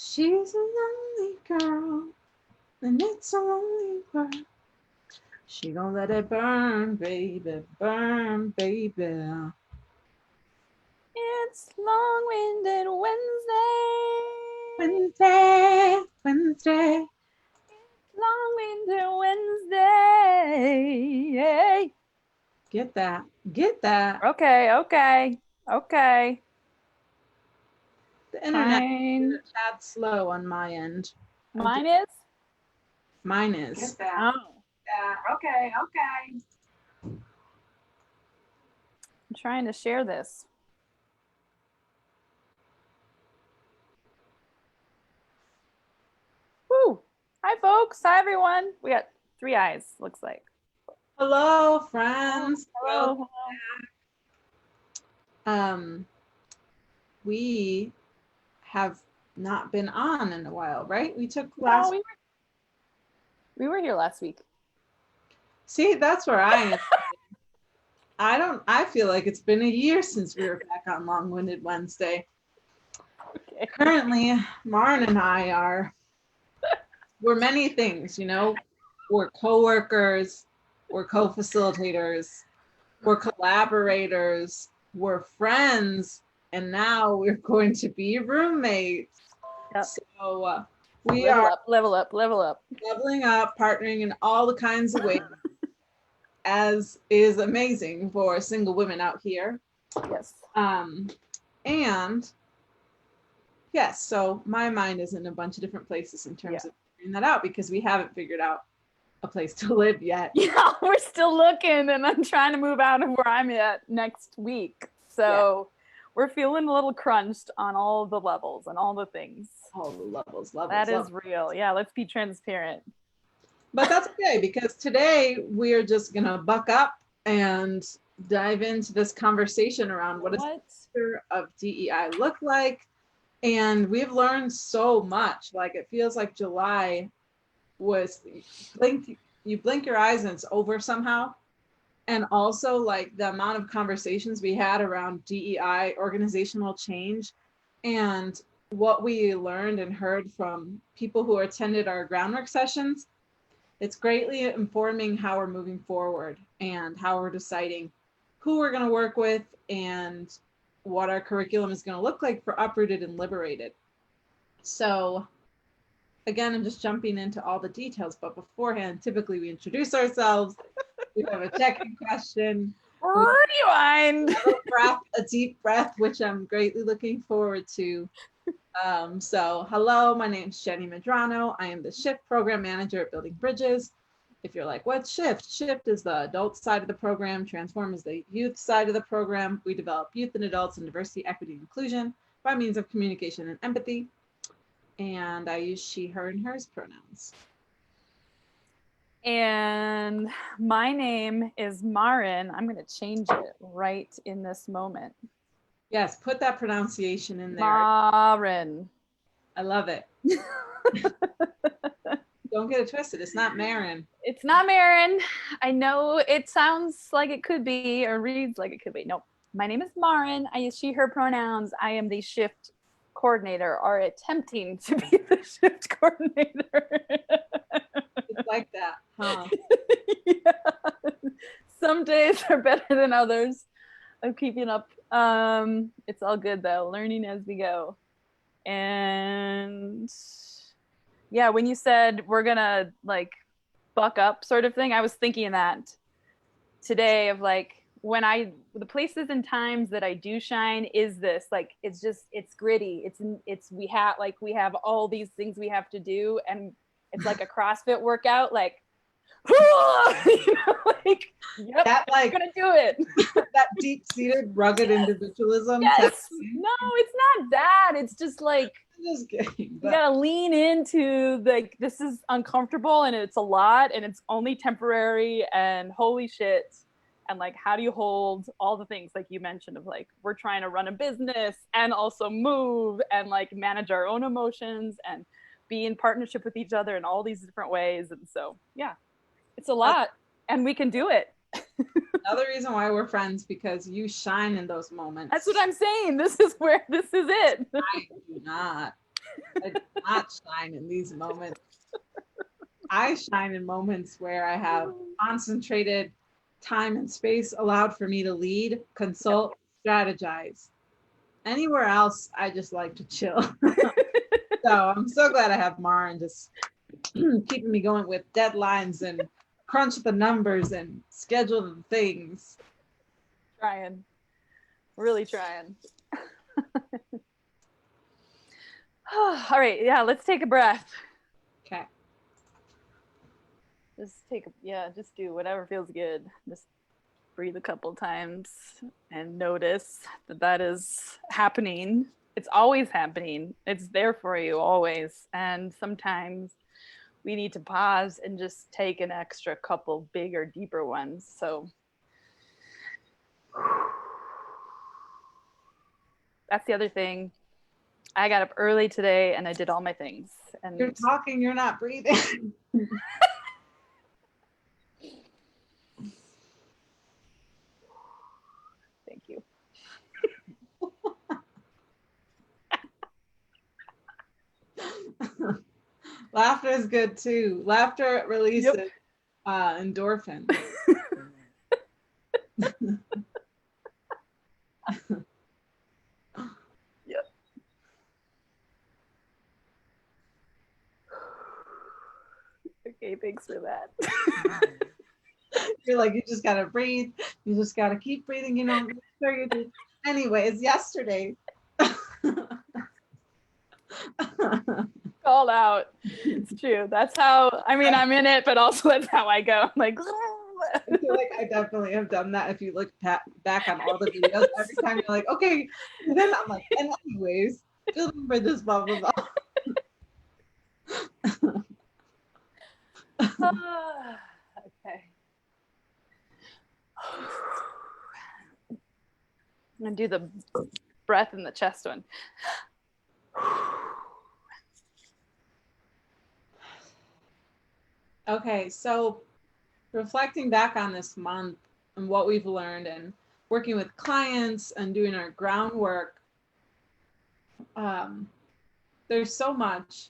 She's a lonely girl, and it's a lonely world. She gon' let it burn, baby, burn, baby. It's long-winded Wednesday. Wednesday. Long-winded Wednesday. Get that. Okay. The internet is a tad slow on my end. Mine is? Mine is. Get that. Oh. Yeah, okay. I'm trying to share this. Woo! Hi, folks. Hi, everyone. We got 3 eyes, looks like. Hello, friends. Hello. We have not been on in a while, right? We took last. No, we were here last week. See, that's where I am. I feel like it's been a year since we were back on Long-Winded Wednesday. Okay. Currently, Maren and I we're many things, you know. We're co-workers, we're co-facilitators, we're collaborators, we're friends, and now we're going to be roommates. Yep. So we are level up, leveling up, partnering in all the kinds of ways, as is amazing for single women out here. Yes. And yes, so my mind is in a bunch of different places in terms of figuring that out, because we haven't figured out a place to live yet. Yeah, we're still looking, and I'm trying to move out of where I'm at next week. So we're feeling a little crunched on all the levels and all the things. All the levels. That is real. Yeah, let's be transparent. But that's okay, because today we're just going to buck up and dive into this conversation around what does the future of DEI look like. And we've learned so much. Like, it feels like July was, you blink your eyes and it's over somehow. And also, like, the amount of conversations we had around DEI, organizational change, and what we learned and heard from people who attended our groundwork sessions, it's greatly informing how we're moving forward and how we're deciding who we're going to work with and what our curriculum is going to look like for Uprooted and Liberated. So again, I'm just jumping into all the details, but beforehand, typically we introduce ourselves. We have a check-in question. Rewind. A deep breath, which I'm greatly looking forward to. So hello, my name is Jenny Medrano. I am the SHIFT program manager at Building Bridges. If you're like, what's SHIFT? SHIFT is the adult side of the program. Transform is the youth side of the program. We develop youth and adults in diversity, equity, and inclusion by means of communication and empathy. And I use she, her, and hers pronouns. And my name is Maren. I'm going to change it right in this moment. Yes, put that pronunciation in there. Maren. I love it. Don't get it twisted. It's not Maren. It's not Maren. I know it sounds like it could be, or reads like it could be. Nope. My name is Maren. I use she, her pronouns. I am the SHIFT coordinator, or attempting to be the SHIFT coordinator. It's like that, huh? Yeah. Some days are better than others. I'm keeping up. It's all good though, learning as we go. And yeah, when you said we're gonna like buck up sort of thing, I was thinking that today of like the places and times that I do shine is this, like, it's gritty. We have all these things we have to do, and it's like a CrossFit workout, like, you know, like, yep, that, like, I'm gonna do it. That deep-seated rugged individualism. Yes. No, it's not that. It's just like, just kidding, you gotta lean into like, this is uncomfortable and it's a lot and it's only temporary and holy shit. And like, how do you hold all the things like you mentioned of like, we're trying to run a business and also move and like manage our own emotions and be in partnership with each other in all these different ways. And so, yeah, it's a lot and we can do it. Another reason why we're friends, because you shine in those moments. That's what I'm saying. This is it. I do not. not shine in these moments. I shine in moments where I have concentrated time and space allowed for me to lead, consult, strategize. Anywhere else, I just like to chill. So I'm so glad I have Maren just keeping me going with deadlines and crunch the numbers and schedule the things. Trying. Really trying. All right, yeah, let's take a breath. Okay. Just do whatever feels good. Just breathe a couple times and notice that is happening. It's always happening. It's there for you always. And sometimes we need to pause and just take an extra couple bigger, deeper ones. So that's the other thing. I got up early today and I did all my things. And you're talking, you're not breathing. Thank you. Laughter is good too. Laughter releases endorphin. Yep. Okay, thanks for that. You're like, you just gotta breathe. You just gotta keep breathing. You know. Sure you do. Anyways, yesterday. Called out. It's true. That's how. I mean, I'm in it, but also that's how I go. I'm like. I feel like I definitely have done that. If you look back on all the videos, every time you're like, okay, and then I'm like, and anyways, building bridges, blah blah blah. Okay. I'm gonna do the breath in the chest one. Okay, so reflecting back on this month and what we've learned and working with clients and doing our groundwork, there's so much.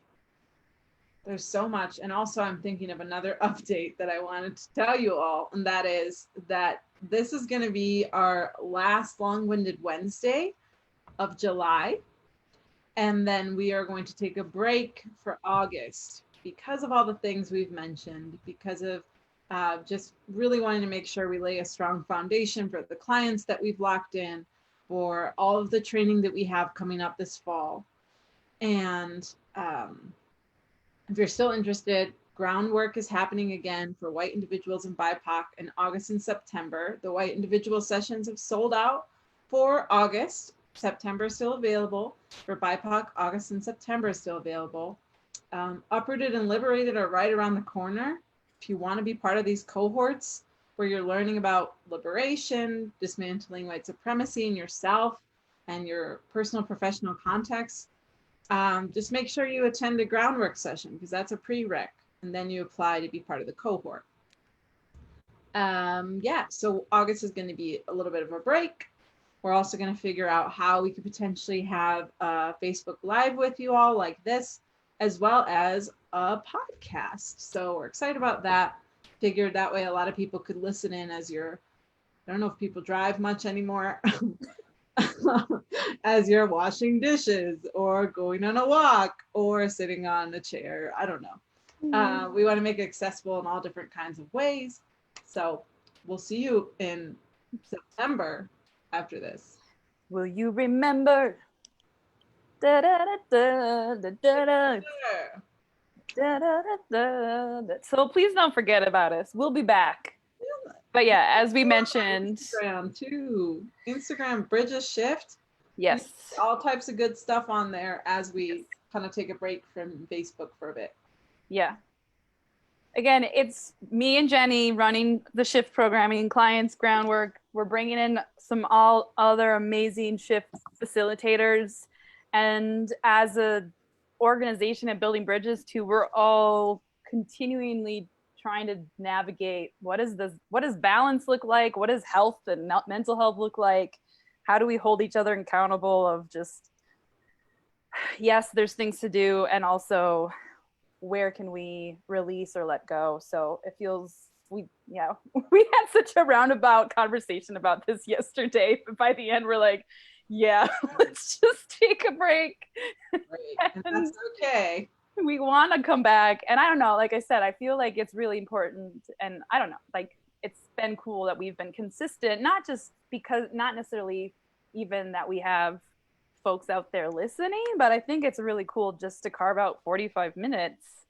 There's so much. And also I'm thinking of another update that I wanted to tell you all, and that is that this is going to be our last long-winded Wednesday of July. And then we are going to take a break for August because of all the things we've mentioned, because of just really wanting to make sure we lay a strong foundation for the clients that we've locked in, for all of the training that we have coming up this fall. And if you're still interested, groundwork is happening again for white individuals and BIPOC in August and September. The white individual sessions have sold out for August. September is still available. For BIPOC, August and September is still available. Uprooted and Liberated are right around the corner. If you want to be part of these cohorts where you're learning about liberation, dismantling white supremacy in yourself and your personal professional context, just make sure you attend a groundwork session, because that's a prereq, and then you apply to be part of the cohort. Yeah, so August is going to be a little bit of a break. We're also going to figure out how we could potentially have a Facebook Live with you all like this, as well as a podcast. So we're excited about that. Figured that way a lot of people could listen in as you're, I don't know if people drive much anymore, as you're washing dishes or going on a walk or sitting on a chair. I don't know. We want to make it accessible in all different kinds of ways. So we'll see you in September after this. Will you remember? Da, da, da, da, da, da. Sure. Da, da, da, da. So please don't forget about us. We'll be back. But yeah, as we mentioned, Instagram too. Instagram Bridges Shift. Yes. All types of good stuff on there as we kind of take a break from Facebook for a bit. Yeah. Again, it's me and Jenny running the shift programming, clients, groundwork. We're bringing in some all other amazing shift facilitators. And as a organization at Building Bridges too, we're all continually trying to navigate what does balance look like? What does health and mental health look like? How do we hold each other accountable of just yes, there's things to do, and also where can we release or let go. So it feels we had such a roundabout conversation about this yesterday, but by the end we're like, yeah, let's just take a break. Right. And that's okay. We want to come back, and I don't know, like I said, I feel like it's really important, and I don't know, like it's been cool that we've been consistent, not just because, not necessarily even that we have folks out there listening, but I think it's really cool just to carve out 45 minutes,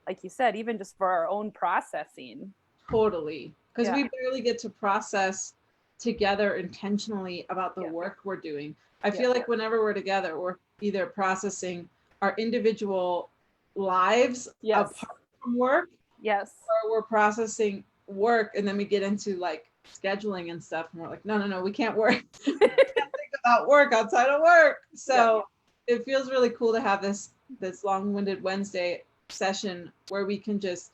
like you said, even just for our own processing. Totally. Because we barely get to process together intentionally about the work we're doing. I feel like whenever we're together, we're either processing our individual lives apart from work. Yes. Or we're processing work, and then we get into like scheduling and stuff, and we're like, no, we can't work. We can't think about work outside of work. So it feels really cool to have this long-winded Wednesday session where we can just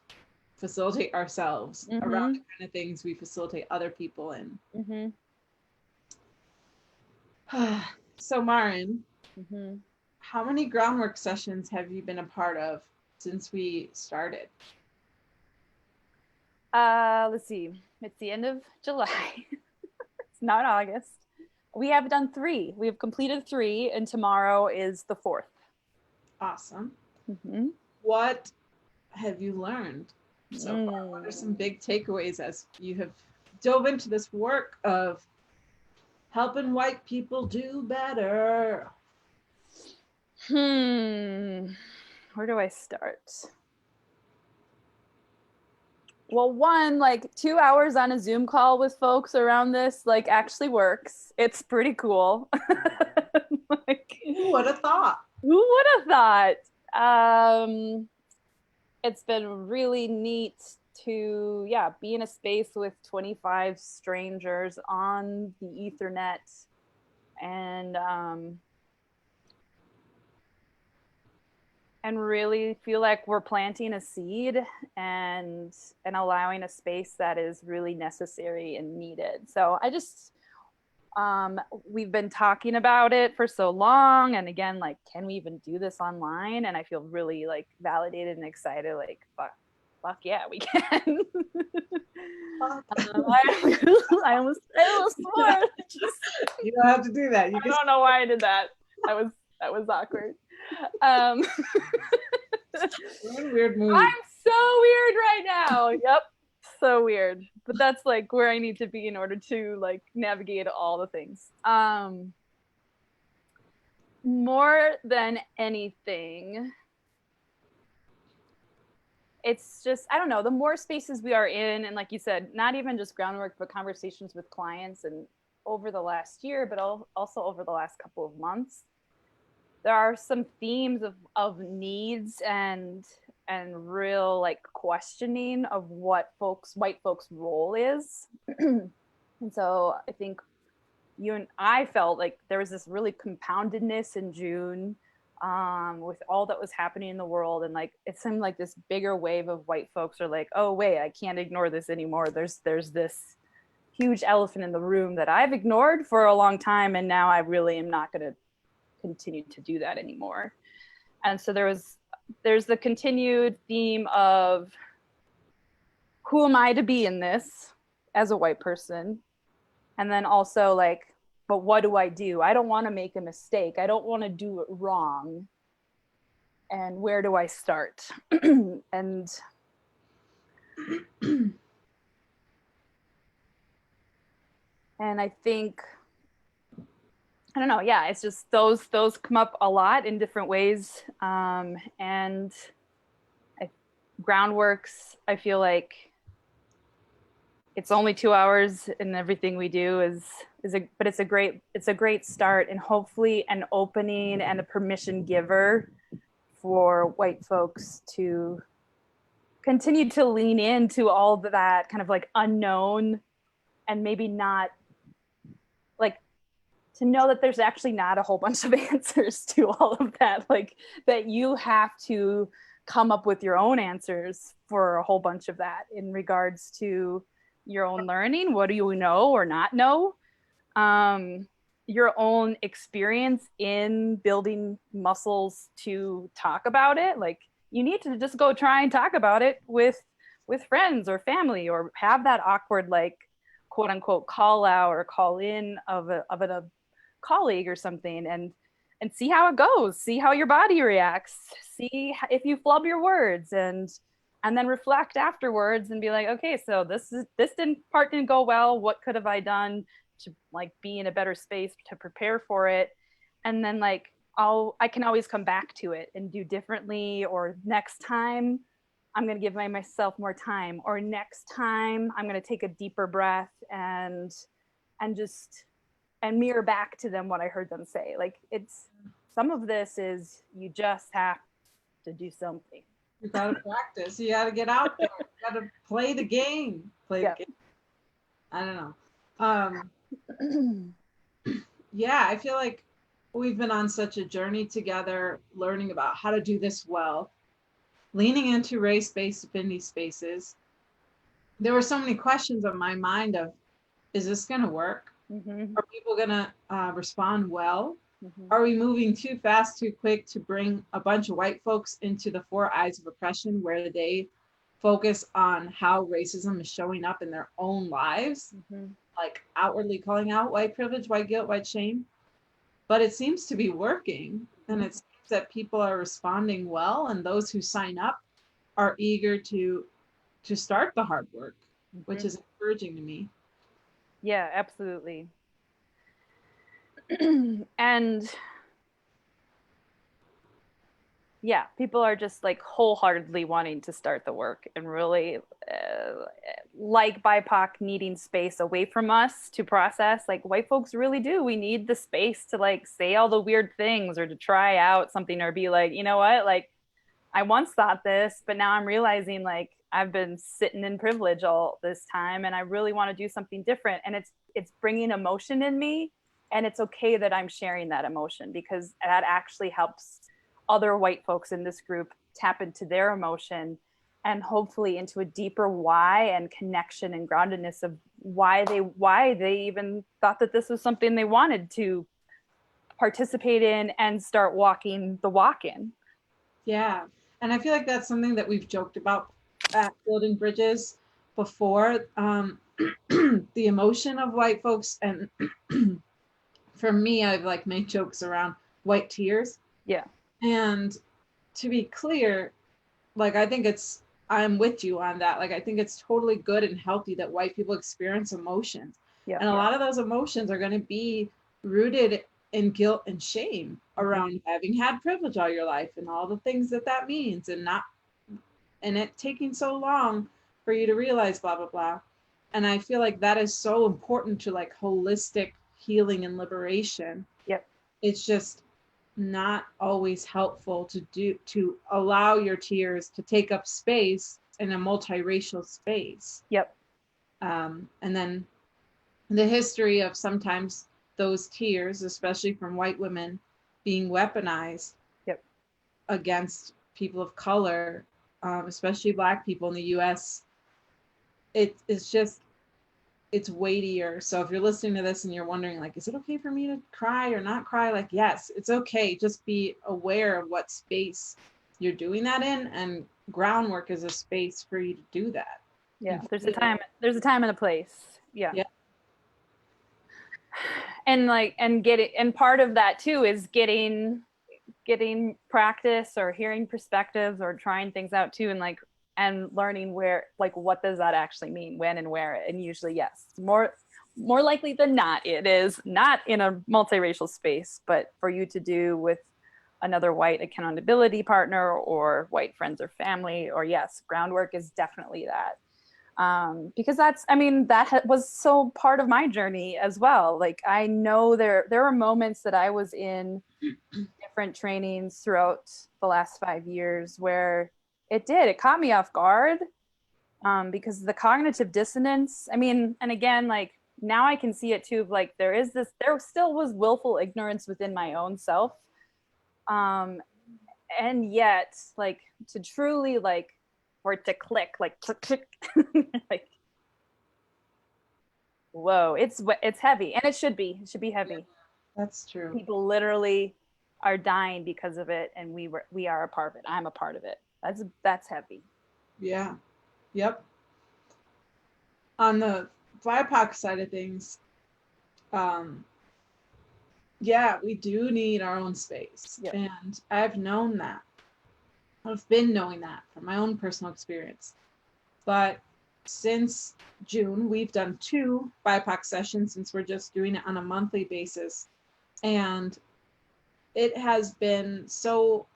facilitate ourselves around the kind of things we facilitate other people in. So Maren, how many groundwork sessions have you been a part of since we started? Let's see. It's the end of July. It's not August. We have done 3. We have completed 3, and tomorrow is the 4th. Awesome. What have you learned so far? What are some big takeaways as you have dove into this work of helping white people do better? Where do I start? Well, one, like 2 hours on a Zoom call with folks around this, like actually works. It's pretty cool. Like, who would have thought? Who would have thought? It's been really neat to, be in a space with 25 strangers on the Ethernet, and really feel like we're planting a seed and allowing a space that is really necessary and needed. So I just, we've been talking about it for so long, and again, like, can we even do this online? And I feel really like validated and excited, like, fuck yeah, we can. I almost swore. You don't have to do that. I don't know why I did that. That was awkward. We're in a weird mood. I'm so weird right now. Yep. So weird. But that's like where I need to be in order to like navigate all the things. More than anything, it's just, I don't know, the more spaces we are in, and like you said, not even just groundwork, but conversations with clients, and over the last year, but also over the last couple of months, there are some themes of needs and real like questioning of what white folks' role is. And so I think you and I felt like there was this really compoundedness in June, with all that was happening in the world, and like it seemed like this bigger wave of white folks are like, oh wait, I can't ignore this anymore. There's this huge elephant in the room that I've ignored for a long time, and now I really am not going to continue to do that anymore. And so there's the continued theme of, who am I to be in this as a white person? And then also like, but what do? I don't want to make a mistake. I don't want to do it wrong. And where do I start? And I think, I don't know. Yeah, it's just those come up a lot in different ways. And groundworks, I feel like it's only 2 hours, and everything we do but it's a great start, and hopefully an opening and a permission giver for white folks to continue to lean into all of that kind of like unknown, and maybe not like to know that there's actually not a whole bunch of answers to all of that, like that you have to come up with your own answers for a whole bunch of that in regards to your own learning. What do you know or not know? your own experience in building muscles to talk about it. Like you need to just go try and talk about it with friends or family, or have that awkward like quote unquote call out or call in of a colleague or something, and see how it goes, see how your body reacts, see if you flub your words, and then reflect afterwards and be like, okay, so this didn't go well, what could have I done to like be in a better space to prepare for it, and then like I can always come back to it and do differently, or next time I'm going to give myself more time, or next time I'm going to take a deeper breath and just and mirror back to them what I heard them say. Like it's some of this is you just have to do something. You gotta practice. You gotta get out there. You gotta play the game. Play the game. I don't know. Yeah, I feel like we've been on such a journey together, learning about how to do this well, leaning into race-based affinity spaces. There were so many questions on my mind of, is this gonna work? Mm-hmm. Are people gonna respond well? Mm-hmm. Are we moving too fast, too quick to bring a bunch of white folks into the four eyes of oppression, where they focus on how racism is showing up in their own lives, Mm-hmm. like outwardly calling out white privilege, white guilt, white shame? But it seems to be working, and it seems that people are responding well, and those who sign up are eager to start the hard work, mm-hmm. which is encouraging to me. Yeah, absolutely. And yeah, people are just like wholeheartedly wanting to start the work, and really like BIPOC needing space away from us to process. Like white folks really do. We need the space to like say all the weird things, or to try out something, or be like, you know what, like I once thought this, but now I'm realizing like I've been sitting in privilege all this time, and I really want to do something different. And it's bringing emotion in me, and it's okay that I'm sharing that emotion, because that actually helps other white folks in this group tap into their emotion, and hopefully into a deeper why and connection and groundedness of why they even thought that this was something they wanted to participate in and start walking the walk in. Yeah. And I feel like that's something that we've joked about at Building Bridges before. The emotion of white folks, and for me, I've like made jokes around white tears. Yeah. And to be clear, like I'm with you on that. Like I think it's totally good and healthy that white people experience emotions. Yeah. And a lot of those emotions are going to be rooted in guilt and shame around having had privilege all your life, and all the things that means, and it taking so long for you to realize blah blah blah. And I feel like that is so important to like holistic healing and liberation. Yep. It's just not always helpful to allow your tears to take up space in a multiracial space. Yep. And then the history of sometimes those tears, especially from white women, being weaponized against people of color, especially Black people in the US. It's weightier. So if you're listening to this and you're wondering, like, is it okay for me to cry or not cry? Like, yes, it's okay. Just be aware of what space you're doing that in, and groundwork is a space for you to do that. Yeah, there's a time and a place. Yeah. And part of that too is getting practice, or hearing perspectives, or trying things out too, and learning where, like, what does that actually mean, when and where. And usually, yes, more likely than not, it is not in a multiracial space, but for you to do with another white accountability partner, or white friends or family. Or yes, groundwork is definitely that. Because that was so part of my journey as well. Like, I know there were moments that I was in different trainings throughout the last 5 years where it caught me off guard, because the cognitive dissonance, and again, like, now I can see it too, like, there still was willful ignorance within my own self. And yet, like, to truly, like, for it to click, like, click, click, like, whoa, it's heavy, and it should be heavy. That's true. People literally are dying because of it, and we are a part of it. I'm a part of it. That's heavy. Yeah. Yep. On the BIPOC side of things, um, yeah, we do need our own space. Yep. And I've known that. I've been knowing that from my own personal experience. But since June, we've done 2 BIPOC sessions since we're just doing it on a monthly basis. And it has been so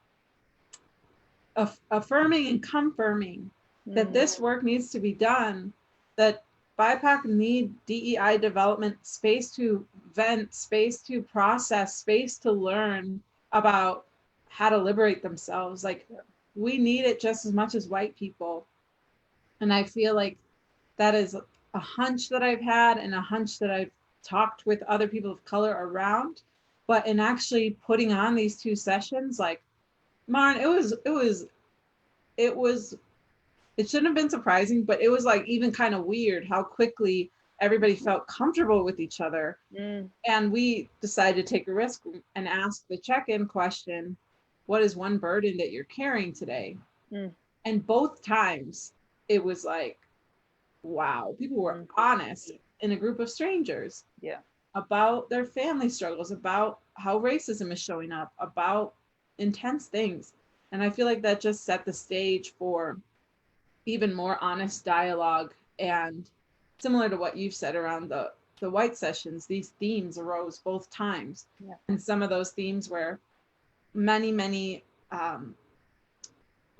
affirming and confirming that this work needs to be done, that BIPOC need DEI development, space to vent, space to process, space to learn about how to liberate themselves. Like, we need it just as much as white people. And I feel like that is a hunch that I've had, and a hunch that I've talked with other people of color around. But in actually putting on these 2 sessions, like, Maren, it shouldn't have been surprising, but it was like even kind of weird how quickly everybody felt comfortable with each other. And we decided to take a risk and ask the check-in question, what is one burden that you're carrying today? And both times it was like, wow, people were honest in a group of strangers about their family struggles, about how racism is showing up, about intense things. And I feel like that just set the stage for even more honest dialogue. And similar to what you've said around the white sessions, these themes arose both times. And some of those themes were many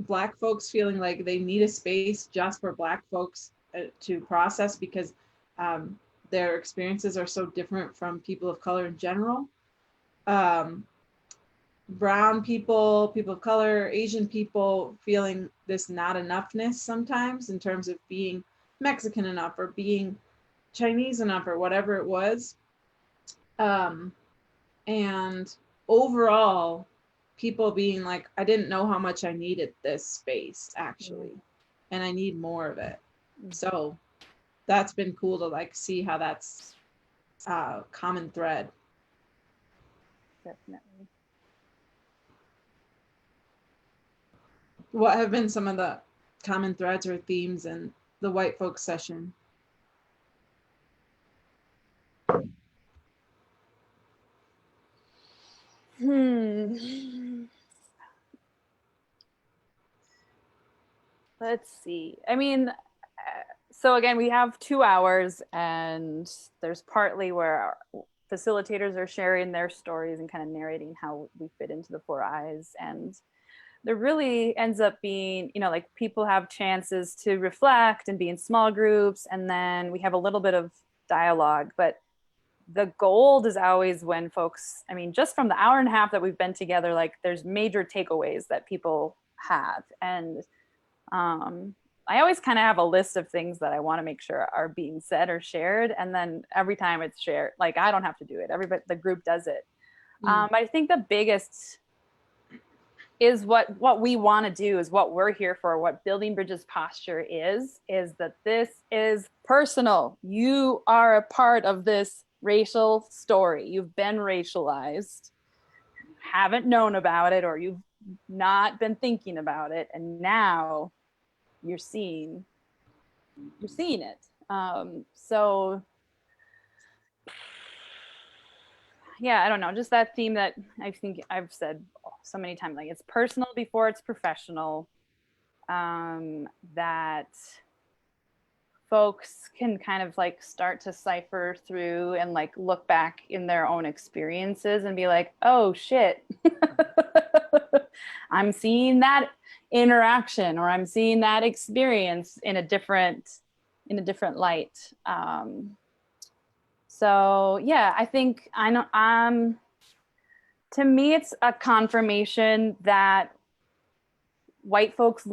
Black folks feeling like they need a space just for Black folks to process, because their experiences are so different from people of color in general. Brown people, people of color, Asian people feeling this not enoughness sometimes in terms of being Mexican enough or being Chinese enough or whatever it was. And overall, people being like, I didn't know how much I needed this space actually, and I need more of it. So that's been cool to like see how that's a common thread. Definitely. What have been some of the common threads or themes in the white folks session? Let's see. I mean, so again, we have 2 hours, and there's partly where our facilitators are sharing their stories and kind of narrating how we fit into the 4 eyes. And there really ends up being, you know, like people have chances to reflect and be in small groups, and then we have a little bit of dialogue. But the gold is always when folks, I mean, just from the hour and a half that we've been together, like there's major takeaways that people have. And I always kind of have a list of things that I want to make sure are being said or shared. And then every time it's shared, like I don't have to do it. Everybody, the group does it. But I think the biggest is what we want to do, is what we're here for, what Building Bridges posture is that this is personal. You are a part of this racial story. You've been racialized, haven't known about it, or you've not been thinking about it, and now you're seeing it. So yeah, I don't know, just that theme that I think I've said so many times, like it's personal before it's professional, that folks can kind of like start to cipher through and like look back in their own experiences and be like, oh shit, I'm seeing that interaction, or I'm seeing that experience in a different light. So yeah, I think to me, it's a confirmation that white folks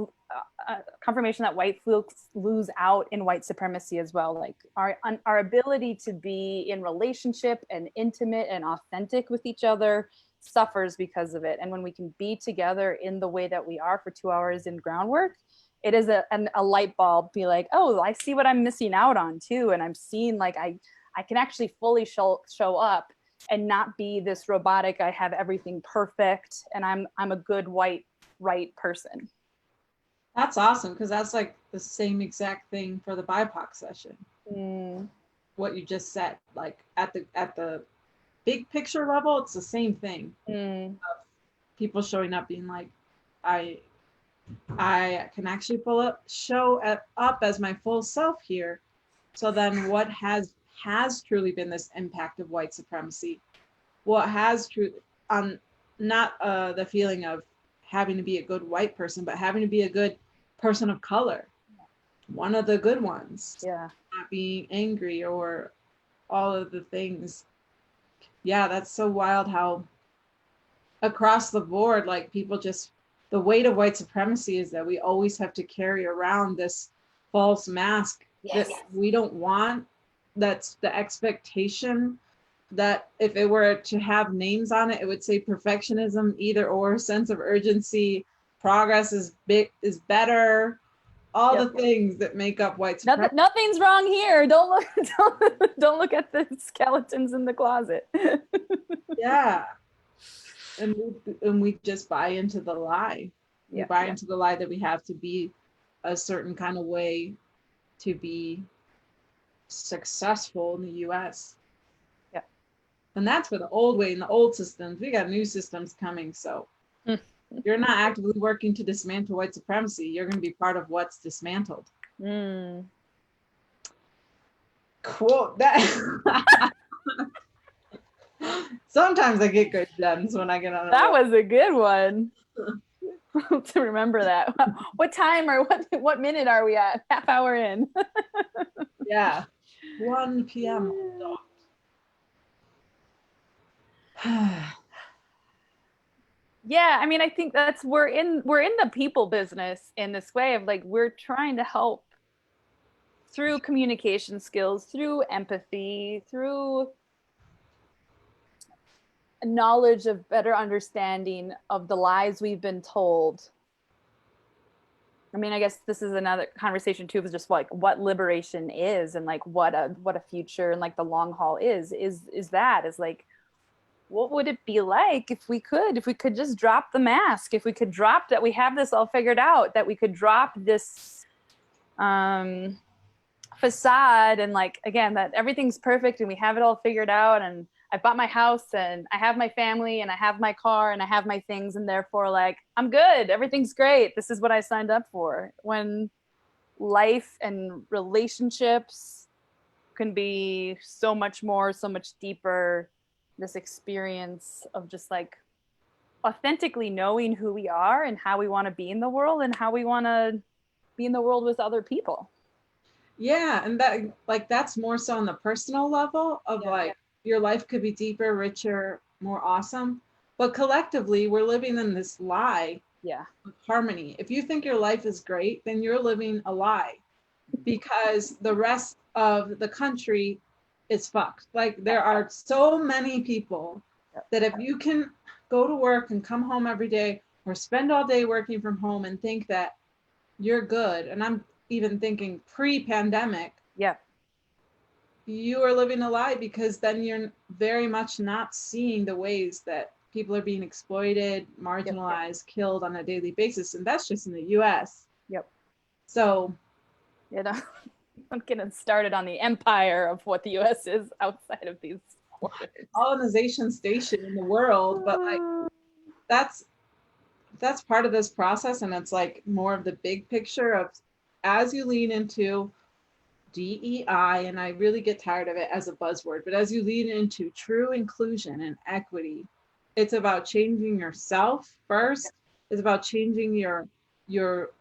lose out in white supremacy as well. Like our ability to be in relationship and intimate and authentic with each other suffers because of it. And when we can be together in the way that we are for 2 hours in groundwork, it is a light bulb, be like, oh, I see what I'm missing out on too. And I'm seeing like I can actually fully show up and not be this robotic, I have everything perfect and I'm a good white right person. That's awesome, because that's like the same exact thing for the BIPOC session. What you just said, like at the big picture level, it's the same thing. Of people showing up being like, I can actually show up as my full self here. So then what has truly been this impact of white supremacy? What has not the feeling of having to be a good white person, but having to be a good person of color, one of the good ones. Yeah. Not being angry or all of the things. Yeah, that's so wild how across the board, like people just, the weight of white supremacy is that we always have to carry around this false mask that we don't want. That's the expectation that if it were to have names on it, it would say perfectionism, either or, sense of urgency, progress is better, all the things that make up white supremacy. Nothing's wrong here. Don't look at the skeletons in the closet. Yeah. And we just buy into the lie. We buy into the lie that we have to be a certain kind of way to be successful in the US. Yeah. And that's for the old way and the old systems. We got new systems coming. So you're not actively working to dismantle white supremacy. You're going to be part of what's dismantled. Cool. That sometimes I get good gems when I get on. That was a good one. To remember that. What time or what minute are we at? Half hour in. Yeah. 1 p.m. Yeah, I mean, I think we're in the people business in this way of like, we're trying to help through communication skills, through empathy, through knowledge of better understanding of the lies we've been told. I mean, I guess this is another conversation too, of just like what liberation is and like what a future and like the long haul is like, what would it be like if we could just drop the mask, if we could drop that we have this all figured out, that we could drop this facade and like, again, that everything's perfect and we have it all figured out and I bought my house and I have my family and I have my car and I have my things and therefore like I'm good, everything's great, this is what I signed up for. When life and relationships can be so much more, so much deeper, this experience of just like authentically knowing who we are and how we want to be in the world and how we want to be in the world with other people. Yeah, and that like that's more so on the personal level of your life could be deeper, richer, more awesome. But collectively, we're living in this lie of harmony. If you think your life is great, then you're living a lie because the rest of the country is fucked. Like there are so many people that if you can go to work and come home every day or spend all day working from home and think that you're good, and I'm even thinking pre-pandemic, you are living a lie because then you're very much not seeing the ways that people are being exploited, marginalized, killed on a daily basis. And that's just in the US. So, I'm getting started on the empire of what the US is outside of these borders. Colonization station in the world, but like that's part of this process. And it's like more of the big picture of as you lean into DEI, and I really get tired of it as a buzzword, but as you lean into true inclusion and equity, it's about changing yourself first. It's about changing your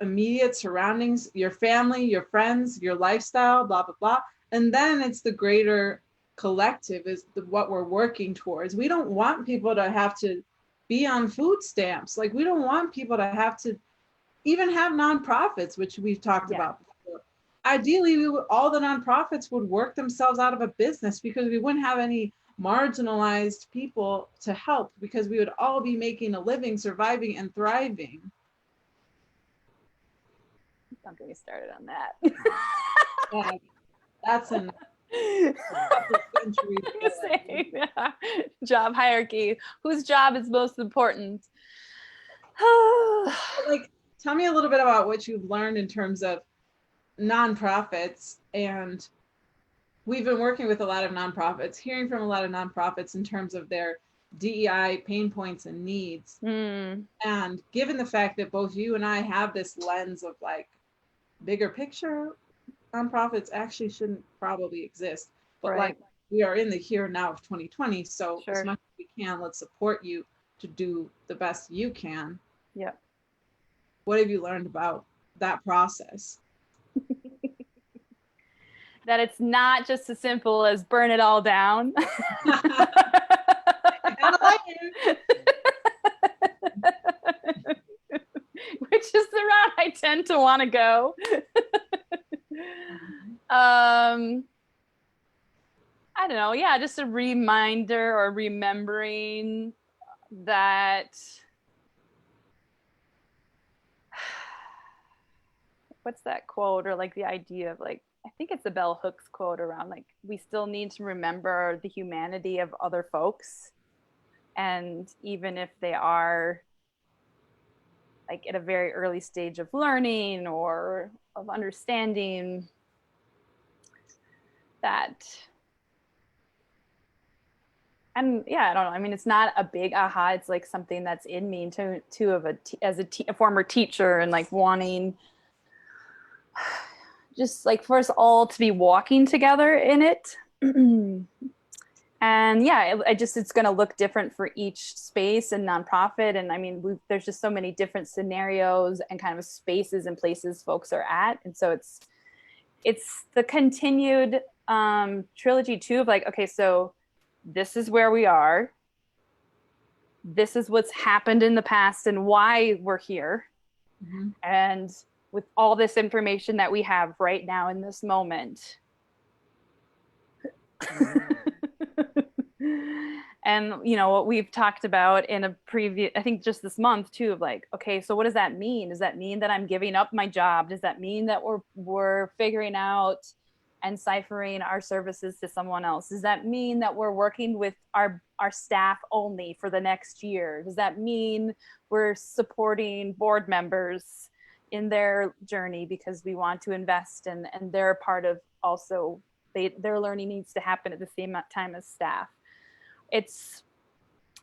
immediate surroundings, your family, your friends, your lifestyle, blah, blah, blah. And then it's the greater collective is what we're working towards. We don't want people to have to be on food stamps. Like we don't want people to have to even have nonprofits, which we've talked about before. Ideally, all the nonprofits would work themselves out of a business because we wouldn't have any marginalized people to help because we would all be making a living, surviving, and thriving. Don't get me started on that. That's an couple centuries ago. Say, yeah. Job hierarchy. Whose job is most important? Like, tell me a little bit about what you've learned in terms of nonprofits. And we've been working with a lot of nonprofits, hearing from a lot of nonprofits in terms of their DEI pain points and needs. And given the fact that both you and I have this lens of like bigger picture, nonprofits actually shouldn't probably exist. But right. like, we are in the here now of 2020. So Sure. as much as we can, let's support you to do the best you can. Yeah. What have you learned about that process? That it's not just as simple as burn it all down. Which is the route I tend to want to go. I don't know. Yeah, just a reminder or remembering that what's that quote, or like the idea of like, I think it's a Bell Hooks quote around like, we still need to remember the humanity of other folks. And even if they are like at a very early stage of learning or of understanding, that, and yeah, I don't know. I mean, it's not a big aha. It's like something that's in me as a former teacher, and like wanting just like for us all to be walking together in it. And yeah, it's going to look different for each space and nonprofit. And I mean, there's just so many different scenarios and kind of spaces and places folks are at. And so it's the continued trilogy too of like, okay, so this is where we are. This is what's happened in the past and why we're here. Mm-hmm. And with all this information that we have right now in this moment. And you know what we've talked about in a previous, I think just this month too, of like, okay, so what does that mean? Does that mean that I'm giving up my job? Does that mean that we're figuring out and ciphering our services to someone else? Does that mean that we're working with our staff only for the next year? Does that mean we're supporting board members in their journey because we want to invest and they're a part of also their learning needs to happen at the same time as staff?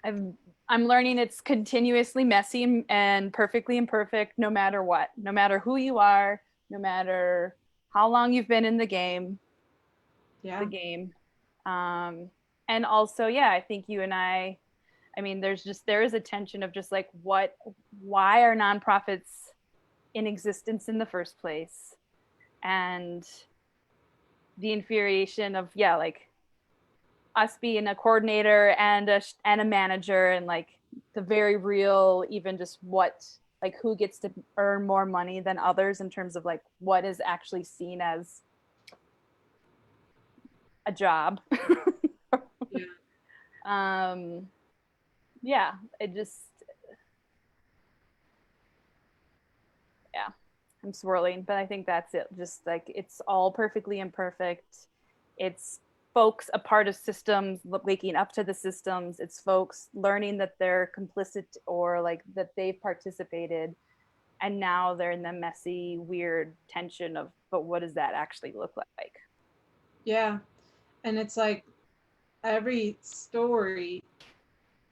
I'm learning it's continuously messy and perfectly imperfect, no matter what, no matter who you are, no matter how long you've been in the game. And also, yeah, I think you and I mean, there is a tension of just like, why are nonprofits in existence in the first place? And the infuriation of, yeah, like us being a coordinator and a manager, and like the very real, even just like who gets to earn more money than others in terms of like what is actually seen as a job. Yeah. I'm swirling, but I think that's it. Just like, it's all perfectly imperfect. It's folks a part of systems, waking up to the systems. It's folks learning that they're complicit or like that they've participated. And now they're in the messy, weird tension of, but what does that actually look like? Yeah. And it's like every story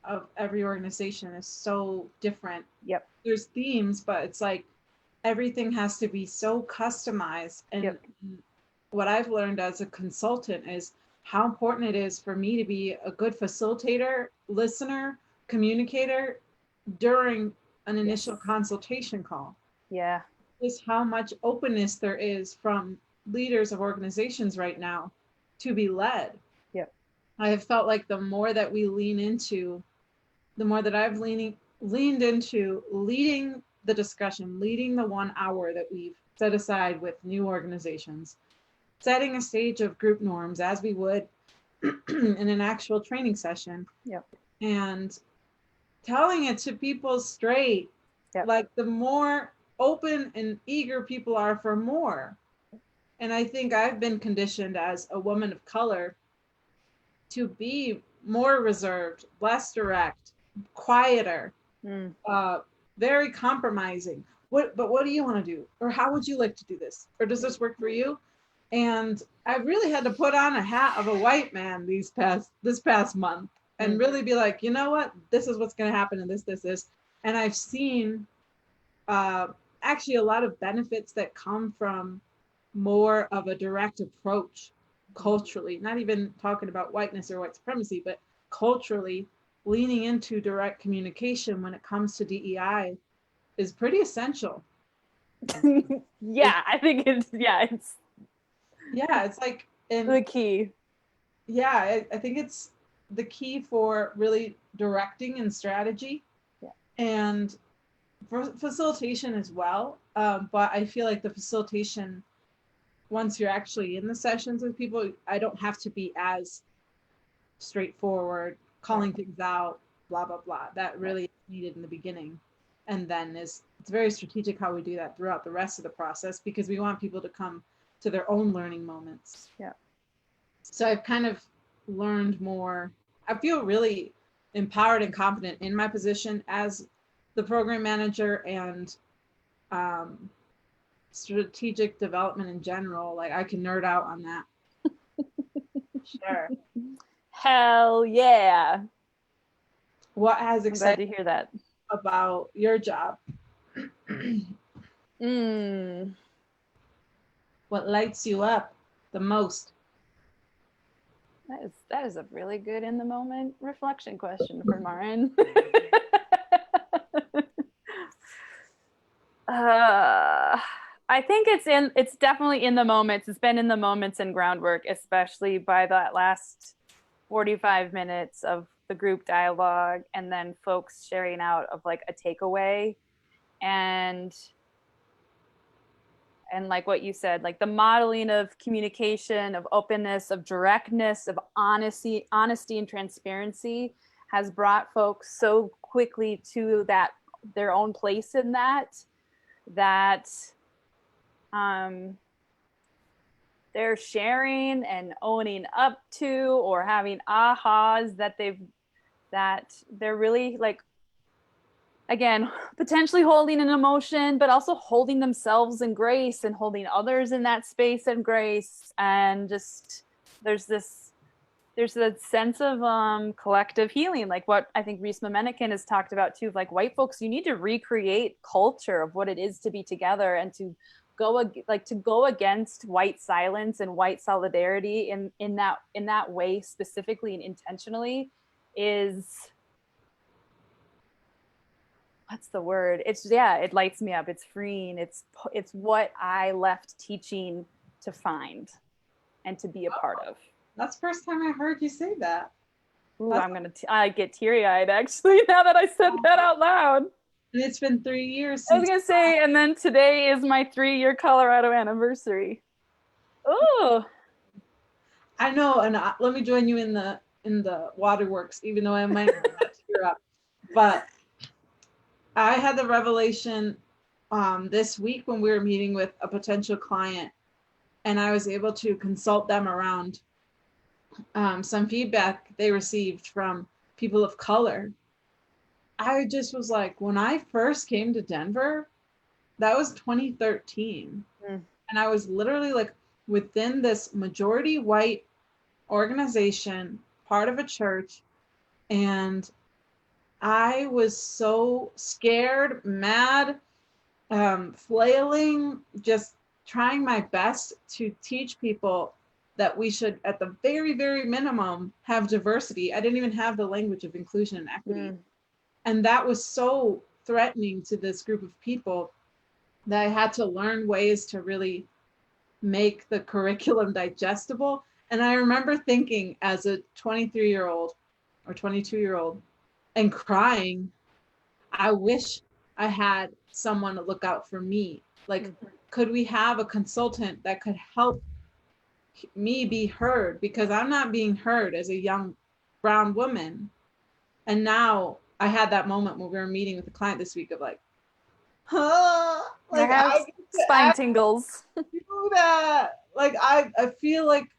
of every organization is so different. Yep. There's themes, but it's like everything has to be so customized. And yep. What I've learned as a consultant is how important it is for me to be a good facilitator, listener, communicator during an initial consultation call. Yeah. Just how much openness there is from leaders of organizations right now to be led. Yep. I have felt like the more that we lean into, the more that I've leaned into leading the discussion, leading the 1 hour that we've set aside with new organizations, setting a stage of group norms as we would in an actual training session. Yep. And telling it to people straight. Yep. Like the more open and eager people are for more, And I think I've been conditioned as a woman of color to be more reserved, less direct, quieter, very compromising. But what do you want to do? Or how would you like to do this? Or does this work for you? And I really had to put on a hat of a white man this past month and really be like, you know what? This is what's going to happen, and this. And I've seen actually a lot of benefits that come from more of a direct approach culturally, not even talking about whiteness or white supremacy, but culturally leaning into direct communication when it comes to DEI is pretty essential. Yeah, I think it's like the key. Yeah, I think it's the key for really directing and strategy, and for facilitation as well. But I feel like the facilitation, once you're actually in the sessions with people, I don't have to be as straightforward, calling things out, blah, blah, blah. That really is needed in the beginning. And then it's very strategic how we do that throughout the rest of the process, because we want people to come to their own learning moments. Yeah. So I've kind of learned more. I feel really empowered and confident in my position as the program manager and strategic development in general. Like, I can nerd out on that. Sure. Hell yeah. What has excited glad to hear that about your job? What lights you up the most? That is a really good in the moment reflection question for Maren. I think it's definitely in the moments. It's been in the moments and groundwork, especially by that last 45 minutes of the group dialogue, and then folks sharing out of like a takeaway, and like what you said, like the modeling of communication, of openness, of directness, of honesty and transparency has brought folks so quickly to that their own place in that they're sharing and owning up to, or having ahas that they're really like, again, potentially holding an emotion, but also holding themselves in grace and holding others in that space and grace. And just there's a sense of collective healing, like what I think Reese Memenikin has talked about too. Like, white folks, you need to recreate culture of what it is to be together, and to go against white silence and white solidarity in that way specifically and intentionally is, what's the word? It lights me up. It's freeing. It's what I left teaching to find and to be a part of. That's the first time I heard you say that. Ooh, I get teary-eyed actually now that I said that out loud. And it's been 3 years since I was gonna say, and then today is my 3-year Colorado anniversary. Oh, I know, and let me join you in the waterworks, even though I might not tear up. But I had the revelation this week when we were meeting with a potential client, and I was able to consult them around some feedback they received from people of color. I just was like, when I first came to Denver, that was 2013. And I was literally like within this majority white organization, part of a church. And I was so scared, mad, flailing, just trying my best to teach people that we should, at the very, very minimum, have diversity. I didn't even have the language of inclusion and equity. And that was so threatening to this group of people that I had to learn ways to really make the curriculum digestible. And I remember thinking as a 23-year-old or 22-year-old and crying, I wish I had someone to look out for me. Like, could we have a consultant that could help me be heard? Because I'm not being heard as a young brown woman. And now I had that moment when we were meeting with a client this week of like, like, I have spine tingles. Do that. like I feel like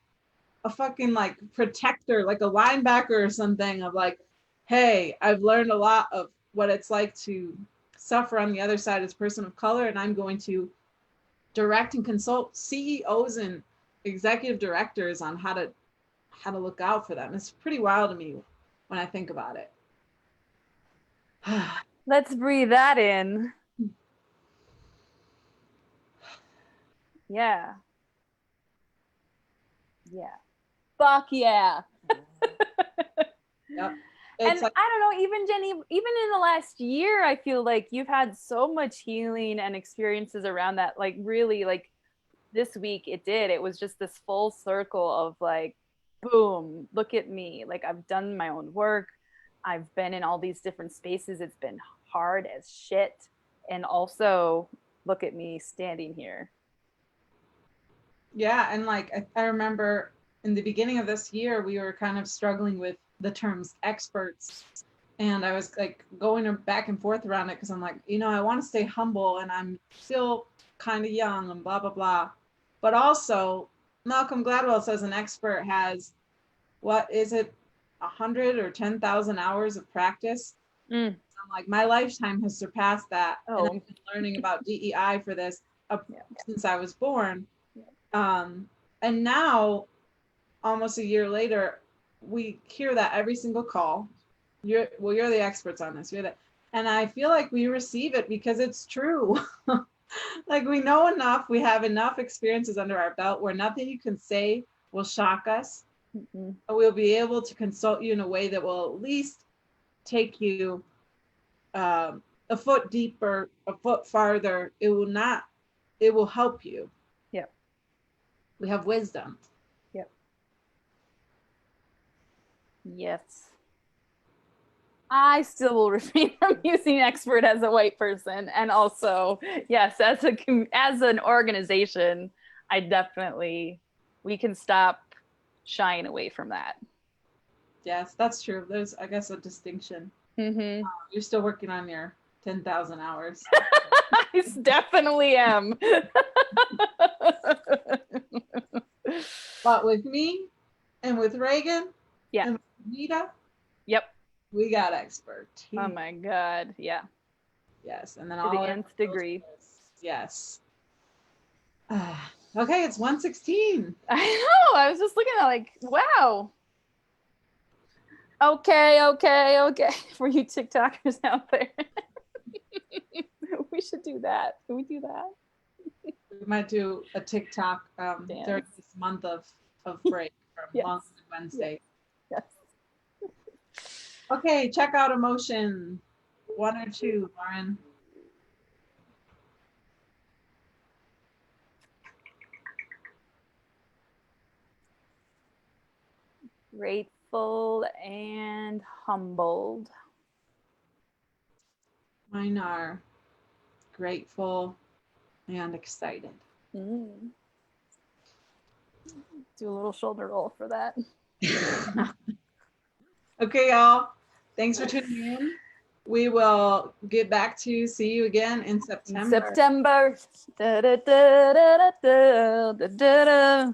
a fucking like protector, like a linebacker or something of like, hey, I've learned a lot of what it's like to suffer on the other side as a person of color, and I'm going to direct and consult CEOs and executive directors on how to look out for them. It's pretty wild to me when I think about it. Let's breathe that in. Yeah. Yeah. Fuck yeah. Yep. And like, I don't know, even Jenny, even in the last year, I feel like you've had so much healing and experiences around that. Like really, like this week it was just this full circle of like, boom, look at me. Like I've done my own work. I've been in all these different spaces. It's been hard as shit. And also look at me standing here. Yeah. And like, I remember in the beginning of this year, we were kind of struggling with the terms experts. And I was like going back and forth around it because I'm like, I want to stay humble and I'm still kind of young and blah, blah, blah. But also, Malcolm Gladwell says an expert has, what is it, 100 or 10,000 hours of practice? I'm like, my lifetime has surpassed that. And I've been learning about DEI for this since I was born. And now, almost a year later, we hear that every single call. You're the experts on this. And I feel like we receive it because it's true. Like we know enough, we have enough experiences under our belt where nothing you can say will shock us. We'll be able to consult you in a way that will at least take you a foot deeper, a foot farther. It will help you. Yep. We have wisdom. Yep. Yes. I still will refrain from using expert as a white person. And also, yes, as an organization, we can stop shying away from that. Yes, that's true. There's, I guess, a distinction. Mm-hmm. You're still working on your 10,000 hours. I definitely am. But with me and with Reagan and with Nita, yep, we got expertise. Oh my God, yeah. Yes, and then to all the nth degree. Yes. Okay, it's 1:16. I know. I was just looking at like, wow. Okay. For you TikTokers out there. We should do that. Can we do that? We might do a TikTok during this month of break from Monk to Wednesday. Yes. Okay, check out emotion. 1 or 2, Maren. Grateful and humbled. Mine are grateful and excited. Do a little shoulder roll for that. Okay, y'all. Thanks for tuning in. We will get back to see you again in September. Da, da, da, da, da, da, da, da.